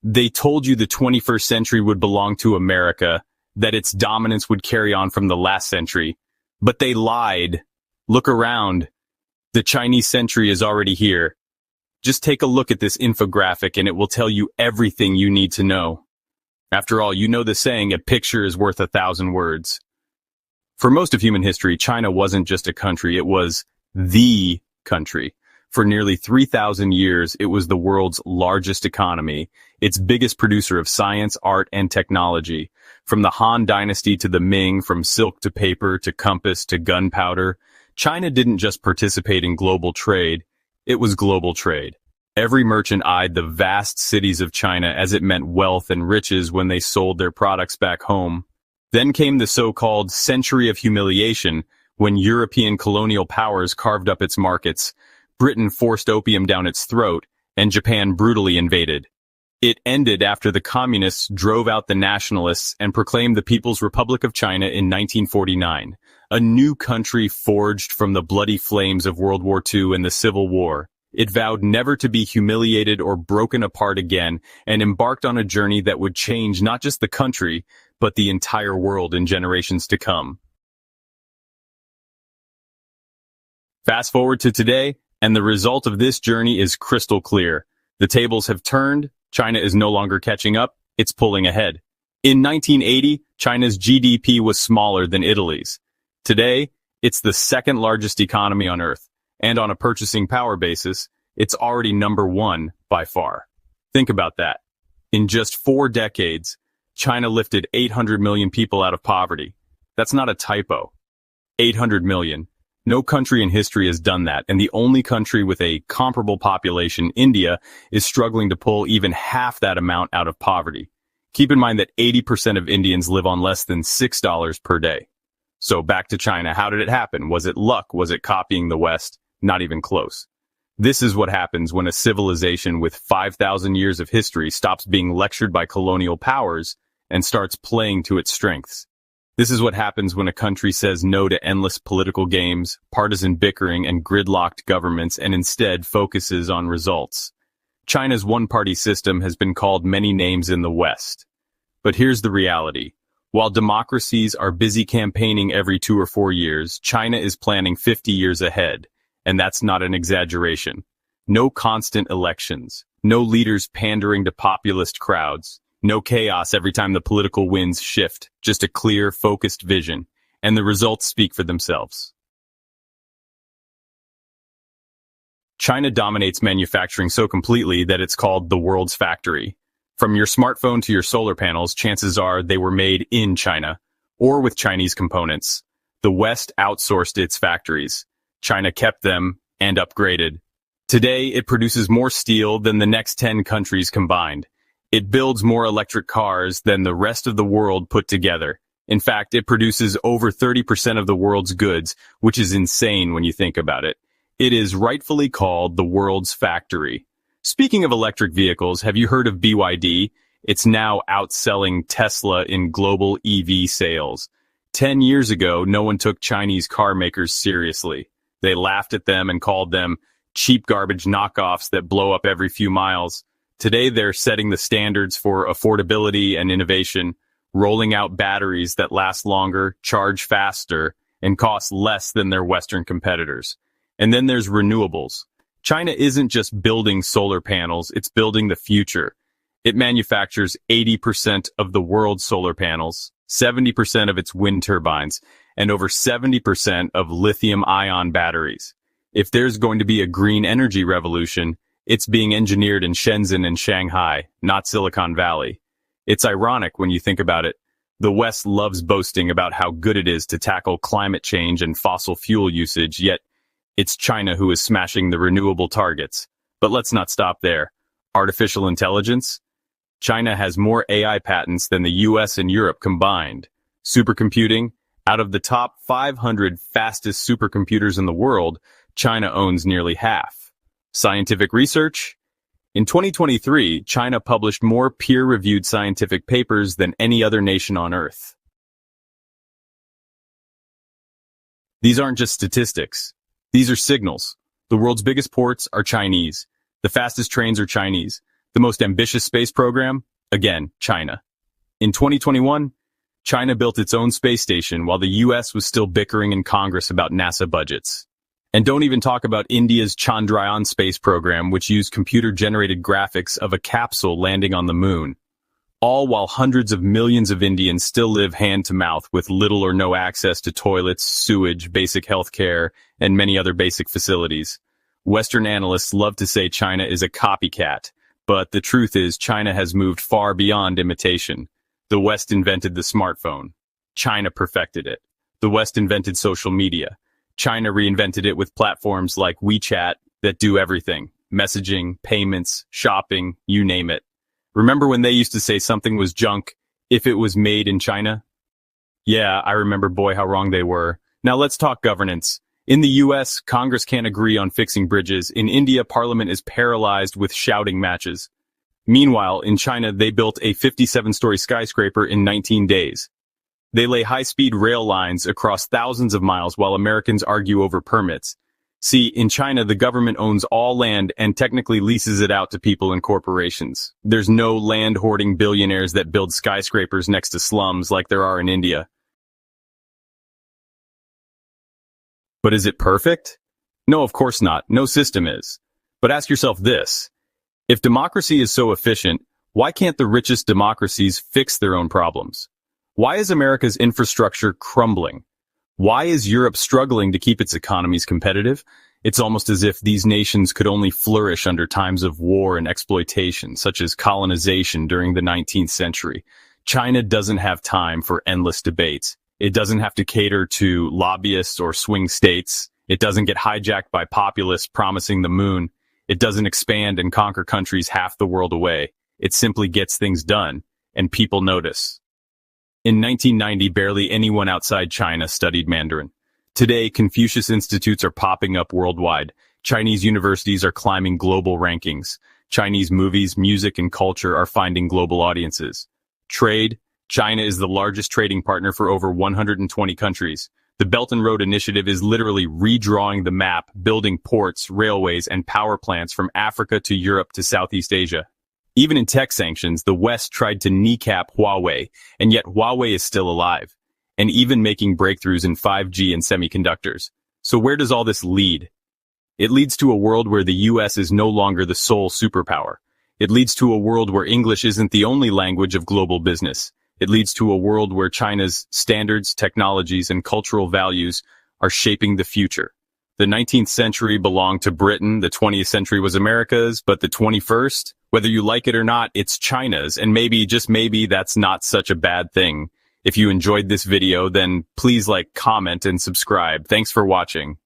They told you the 21st century would belong to America, that its dominance would carry on from the last century. But they lied. Look around. The Chinese century is already here. Just take a look at this infographic and it will tell you everything you need to know. After all, you know the saying, a picture is worth 1,000 words. For most of human history, China wasn't just a country, it was the country. For nearly 3,000 years, it was the world's largest economy, its biggest producer of science, art, and technology. From the Han Dynasty to the Ming, from silk to paper to compass to gunpowder, China didn't just participate in global trade, it was global trade. Every merchant eyed the vast cities of China as it meant wealth and riches when they sold their products back home. Then came the so-called Century of Humiliation, when European colonial powers carved up its markets, Britain forced opium down its throat, and Japan brutally invaded. It ended after the communists drove out the nationalists and proclaimed the People's Republic of China in 1949, a new country forged from the bloody flames of World War II and the Civil War. It vowed never to be humiliated or broken apart again, and embarked on a journey that would change not just the country, but the entire world in generations to come. Fast forward to today, and the result of this journey is crystal clear. The tables have turned, China is no longer catching up, it's pulling ahead. In 1980, China's GDP was smaller than Italy's. Today, it's the second largest economy on Earth, and on a purchasing power basis, it's already number one by far. Think about that. In just 4 decades, China lifted 800 million people out of poverty. That's not a typo. 800 million. No country in history has done that, and the only country with a comparable population, India, is struggling to pull even half that amount out of poverty. Keep in mind that 80% of Indians live on less than $6 per day. So back to China, how did it happen? Was it luck? Was it copying the West? Not even close. This is what happens when a civilization with 5,000 years of history stops being lectured by colonial powers and starts playing to its strengths. This is what happens when a country says no to endless political games, partisan bickering, and gridlocked governments, and instead focuses on results. China's one-party system has been called many names in the West. But here's the reality. While democracies are busy campaigning every 2 or 4 years, China is planning 50 years ahead. And that's not an exaggeration. No constant elections. No leaders pandering to populist crowds. No chaos every time the political winds shift. Just a clear, focused vision. And the results speak for themselves. China dominates manufacturing so completely that it's called the world's factory. From your smartphone to your solar panels, chances are they were made in China, or with Chinese components. The West outsourced its factories. China kept them and upgraded. Today, it produces more steel than the next 10 countries combined. It builds more electric cars than the rest of the world put together. In fact, it produces over 30% of the world's goods, which is insane when you think about it. It is rightfully called the world's factory. Speaking of electric vehicles, have you heard of BYD? It's now outselling Tesla in global EV sales. 10 years ago, no one took Chinese car makers seriously. They laughed at them and called them cheap garbage knockoffs that blow up every few miles. Today, they're setting the standards for affordability and innovation, rolling out batteries that last longer, charge faster, and cost less than their Western competitors. And then there's renewables. China isn't just building solar panels, it's building the future. It manufactures 80% of the world's solar panels, 70% of its wind turbines, and over 70% of lithium-ion batteries. If there's going to be a green energy revolution, it's being engineered in Shenzhen and Shanghai, not Silicon Valley. It's ironic when you think about it. The West loves boasting about how good it is to tackle climate change and fossil fuel usage, yet it's China who is smashing the renewable targets. But let's not stop there. Artificial intelligence? China has more AI patents than the US and Europe combined. Supercomputing? Out of the top 500 fastest supercomputers in the world, China owns nearly half. Scientific research? In 2023, China published more peer-reviewed scientific papers than any other nation on Earth. These aren't just statistics. These are signals. The world's biggest ports are Chinese. The fastest trains are Chinese. The most ambitious space program? Again, China. In 2021, China built its own space station while the US was still bickering in Congress about NASA budgets. And don't even talk about India's Chandrayaan space program, which used computer-generated graphics of a capsule landing on the moon. All while hundreds of millions of Indians still live hand-to-mouth with little or no access to toilets, sewage, basic health care, and many other basic facilities. Western analysts love to say China is a copycat, but the truth is China has moved far beyond imitation. The West invented the smartphone. China perfected it. The West invented social media. China reinvented it with platforms like WeChat that do everything. Messaging, payments, shopping, you name it. Remember when they used to say something was junk if it was made in China? Yeah, I remember, boy, how wrong they were. Now let's talk governance. In the US, Congress can't agree on fixing bridges. In India, Parliament is paralyzed with shouting matches. Meanwhile, in China, they built a 57-story skyscraper in 19 days. They lay high-speed rail lines across thousands of miles while Americans argue over permits. See, in China, the government owns all land and technically leases it out to people and corporations. There's no land-hoarding billionaires that build skyscrapers next to slums like there are in India. But is it perfect? No, of course not. No system is. But ask yourself this. If democracy is so efficient, why can't the richest democracies fix their own problems? Why is America's infrastructure crumbling? Why is Europe struggling to keep its economies competitive? It's almost as if these nations could only flourish under times of war and exploitation, such as colonization during the 19th century. China doesn't have time for endless debates. It doesn't have to cater to lobbyists or swing states. It doesn't get hijacked by populists promising the moon. It doesn't expand and conquer countries half the world away. It simply gets things done, and people notice. In 1990, barely anyone outside China studied Mandarin. Today, Confucius Institutes are popping up worldwide. Chinese universities are climbing global rankings. Chinese movies, music, and culture are finding global audiences. Trade. China is the largest trading partner for over 120 countries. The Belt and Road Initiative is literally redrawing the map, building ports, railways, and power plants from Africa to Europe to Southeast Asia. Even in tech sanctions, the West tried to kneecap Huawei, and yet Huawei is still alive, and even making breakthroughs in 5G and semiconductors. So where does all this lead? It leads to a world where the US is no longer the sole superpower. It leads to a world where English isn't the only language of global business. It leads to a world where China's standards, technologies, and cultural values are shaping the future. The 19th century belonged to Britain, the 20th century was America's, but the 21st, whether you like it or not, it's China's, and maybe, just maybe, that's not such a bad thing. If you enjoyed this video, then please like, comment, and subscribe. Thanks for watching.